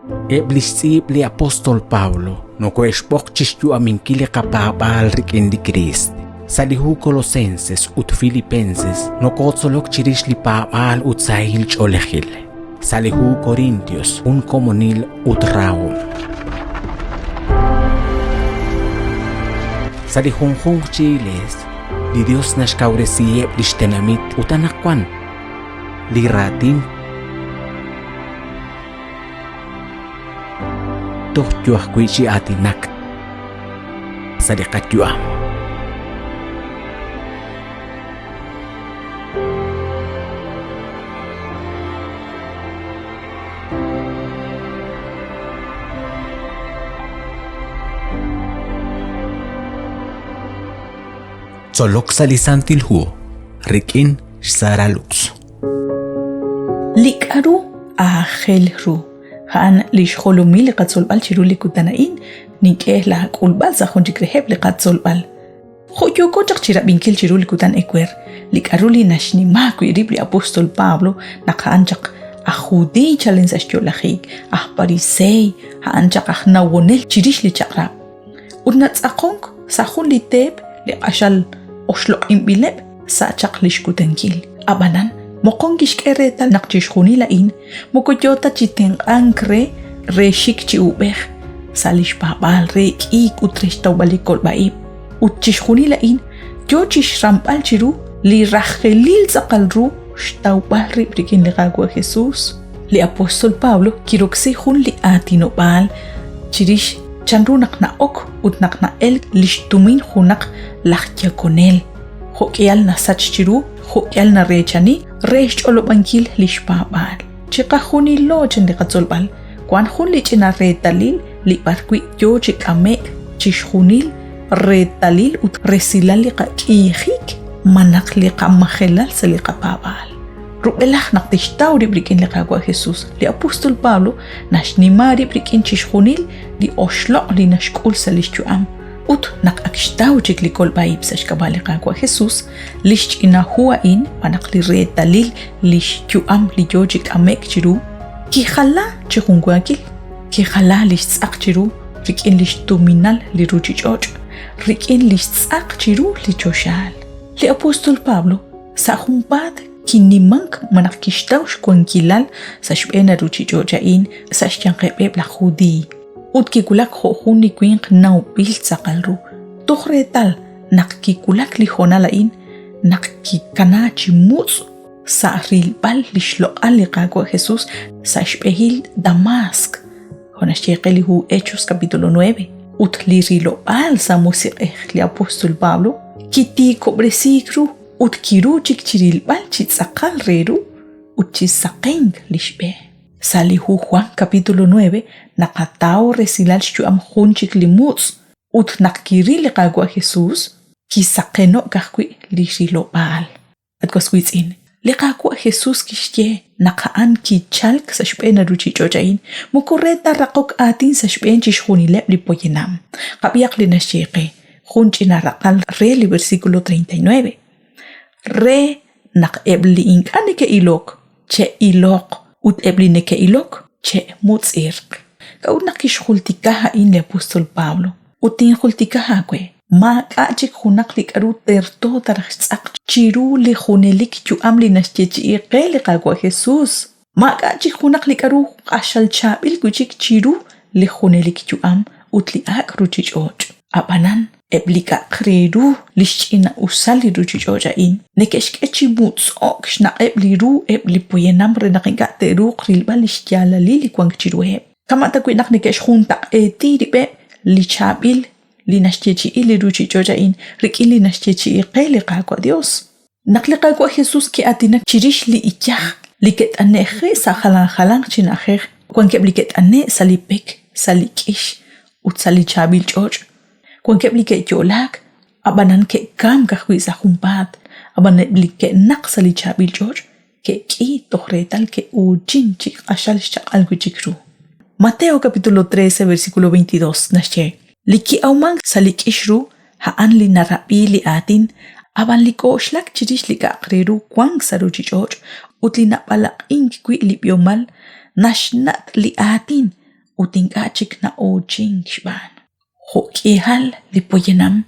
Eblisib li apostol Pablo, no coexpochis yu aminkile kapabal rikindi Christ. Salihu Colosenses ut Filipenses, no kotzolok chirish li pabal ut sahil cholehil. Salihu Corintios, un comunil ut raum. Salihunjung chiles, li Dios nashkauresieb lishtenamit utanakwan, li ratin tohjuah kuichi atinak sadikatjuam. Solok salisantil huo, rikin saralux. Likaru ajelru. Han lishholumi liqatzolbal chiru likutanain nik'eh la k'ulbal sajon chikreheb liqatzolbal khoyoko chaqchira binkil chiru likutan ekwer likaru li nashnima kuirib li apostol Pablo naqanchaq ajudi chalensashtyolajik ajparisei hanchaq ajnawonel chirish li chaqrab utnatzaqonk sajun liteb li qashal oshloq imbileb sachaq lishkutankil abanan Mokong kishkereta naqchishjuni lain, mokoyota chiten ankre reshik chi ubeh, salish babal re ik utreshtaubali kolbaib, utchishjuni lain, yo chishrampal chiru, li rajelil zakalru, shtaubal ribrikin ligagua Jesús. Li apostol Pablo kiroxe jun li atinobal, chirish chanrunak na ok, utnak na el lishtumin junak lachya konel. Hokyal na sachchiru, hokyal na rechani, resh olobankil lishpabal. Chika huni lo chendiqatzolbal. Kwan hun lichina retalil, li barkwi yo chik amek, chishunil, retalil ut resilal liqa kihik, manak liqa majelal se liqa pabal. Rubelach naqtishtaw ribrikin liqagua Jesús. Li apostol Pablo, nashnima ribrikin chishunil, li oshlo li nashkul se lishchuam. Ut naqakshtaw chik li kolbaib sashkabaliqagua Jesús, lishchina huain, panak li retalil, lishchuam li yojik amek chiru, ki jala chihunguakil, ki jala lishtzaq chiru, rikin lishtuminal li ruchichoch, rikin lishtzaq chiru li choshal. Li apostol Pablo, sahumpad kinimank manakishtaw shkuankilal sashbena ruchichochain sashyanqebeb la judi. Ut kikulak hohun ni kwink nau bil tsakalru. Tohretal nak kikulak li honalain nak kikana chimutz sa rilbal li shloqal li qagua Jesús sa shpehil Damask. Honashyeqeli hu Hechos capítulo 9. Ut li rilobal sa musiqeh li apostol Pablo kiti kobresikru ut kiru chik chirilbal chitsakal reru ut chisaqeng li shpeh. Salihu Juan capítulo 9 nakatao resilal shuam hunchik limutz ut nakiri liqagua Jesús kisaqeno kahkwi lishilobal. Atkwaswitzin liqagua Jesús kishye naqaan kichalk sa shpena ruchichochain mukorreta raqok atin sa shpen chishjunileb li poyenam. Qabiaq li nashyeqe hunchina raqal re li versículo 39. Re naqeb li inkane ke ilok che ilok ut ebline ke ilok che mutzirq. Kauna kishultikaha in le apostol Pablo. Utin hultikaha kwe. Ma kachik hunak likaru terto taraxtzaq chiru li hunelik chuam li nashchechi iqe li qagua Jesús. Ma kachik hunak likaru qashal chabil kuchik chiru li hunelik chuam ut li ak ruchichoch. Abanan eblika kreru lishchina usali ruchichochain. Nekeshkechi mutz okshna ebliru ebli poyenam renaqingate ru qrilba lishtyala li kwang chiruhe. Kama takwi nak nekesh junta etiribe li chabil li nashchechi ili ruchichochain riki li nashchechi iqe li qagua Dios. Nakli qagua Jesús ki atinak chirish li ikyah li ket aneje sa halang chinajer kwang kebliket ane salipek salikish ut sali chabil choch. Kung keblike yolak, abanan ke kam kahwi sa humpat, abanan blike nak sa lichabil George, ke ki tohretal ke ujin chik ashal shak algo chikru. Mateo capítulo 13 versículo 22 nashe. Liki aumang sa likishru, haan li narapi li atin, aban liko shlak chirish lika akreru kwang sa ruchi George, ut li napalak ing kwi li biomal, nashnat li atin, utingachik na ojing shban. Hokihal lipoyenam,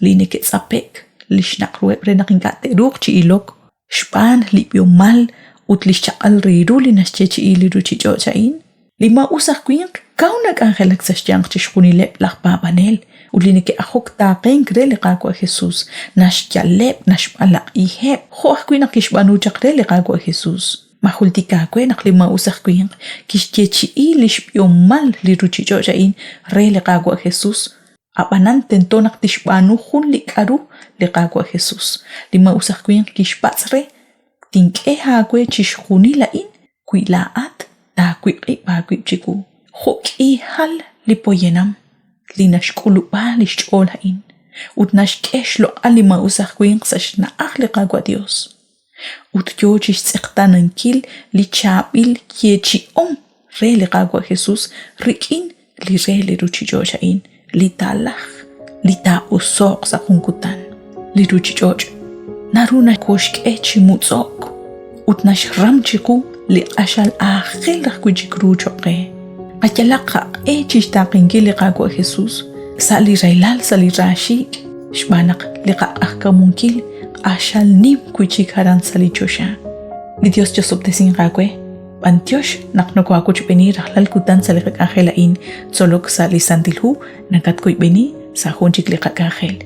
liniketsapek, lishnakruep renakingate ruk chi ilok, shban lipyomal, utlishakal riru linaschechi iliru chichochain. Lima usah kuink, kaunak angelak sa siyang chishkunilep lakpapanel, ulinike ahok taking krele kakwa Jesus, nashkyalep, nashpalak ihep, hoak kuinak kishbanujak krele kakwa Jesus. Mahulti kakwe nak lima usah kuink, kishchechi ilishpyomal liru chichochain, rele kakwa Jesus, apanan tento nak tishbanu hun likaru le kakwa Jesus. Lima usah kuink kishpatsre, tinke hakwe chishkunilain, kuilaat, ta kuiqi pa kuichiku. Hoki hal lipoyenam, linashkulupa lishcholain, utnashkeshlo alima usah kuink sashna akle kakwa Dios. Utyochish sektaнаnkil lichabil kiechi re le kakwa Jesus, rikin li re le ruchichochain, litalach, lita usok sa kungkutan, li ruchichoch, naruna koshk echi mutsok, utnash ramchiku li ashal akhel rakujikru choke. Ayalaka echi taqinkil li kakwa Jesus, sa li railal sa li rashik, shbanak li akamunkil, ashal nim kuchik haran sa li chosha. Li Dios josoptesin kakwe, Antiosh naknokwa kuch beni rahlal kutan sa li kakakelain, solok sa li santilhu, nagat kuy beni sa honjik li kakakel.